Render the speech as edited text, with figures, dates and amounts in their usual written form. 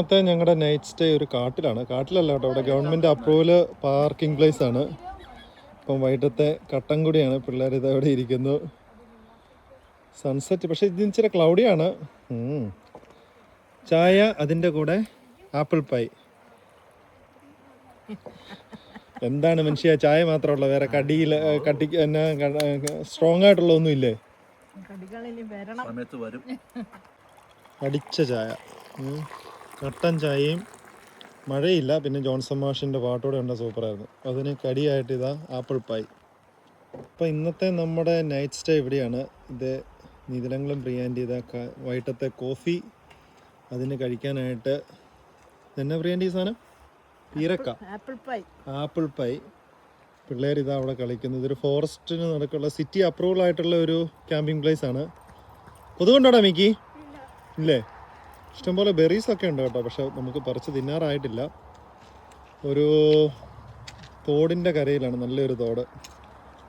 ഇന്നത്തെ ഞങ്ങളുടെ night stay ഒരു കാട്ടിലാണ്. കാട്ടിലല്ല കേട്ടോ, അവിടെ ഗവൺമെൻറ് അപ്രൂവൽ പാർക്കിംഗ് പ്ലേസ് ആണ്. ഇപ്പം വൈകിട്ടത്തെ കട്ടൻകുടിയാണ്. പിള്ളേർ ഇതവിടെ ഇരിക്കുന്നു. സൺസെറ്റ് പക്ഷേ ഇത് ഇച്ചിരി ക്ലൗഡിയാണ്. ചായ, അതിൻ്റെ കൂടെ ആപ്പിൾ പൈ. എന്താണ് മനുഷ്യ, ചായ മാത്രമുള്ള, വേറെ കടിയിൽ എന്നാ സ്ട്രോങ് ആയിട്ടുള്ള ഒന്നും ഇല്ലേ? അടിച്ച ചായ, കട്ടൻ ചായയും. മഴയില്ല, പിന്നെ ജോൺസൺ മാഷിൻ്റെ പാട്ടോടെ ഉണ്ട്, സൂപ്പറായിരുന്നു. അതിന് കടിയായിട്ട് ഇതാ ആപ്പിൾ പൈ. അപ്പോൾ ഇന്നത്തെ നമ്മുടെ നൈറ്റ് സ്റ്റേ ഇവിടെയാണ്. ഇത് നീതലങ്ങളും പ്രിയാൻ്റെ ഇതാ വൈകിട്ടത്തെ കോഫി. അതിന് കഴിക്കാനായിട്ട് എന്നാ പ്രിയാൻ്റെ ഈ സാധനം? ഈരക്ക, ആപ്പിൾ പൈ. പിള്ളേർ ഇതാ അവിടെ കളിക്കുന്നത്. ഇതൊരു ഫോറസ്റ്റിന് നടക്കുള്ള സിറ്റി അപ്രൂവൽ ആയിട്ടുള്ള ഒരു ക്യാമ്പിംഗ് പ്ലേസ് ആണ്. കൊതുകൊണ്ടോടാ മിക്കി? ഇല്ലേ? ഇഷ്ടംപോലെ ബെറീസൊക്കെ ഉണ്ട് കേട്ടോ, പക്ഷെ നമുക്ക് പറിച്ച് തിന്നാറായിട്ടില്ല. ഒരു തോടിൻ്റെ കരയിലാണ്, നല്ലൊരു തോട്.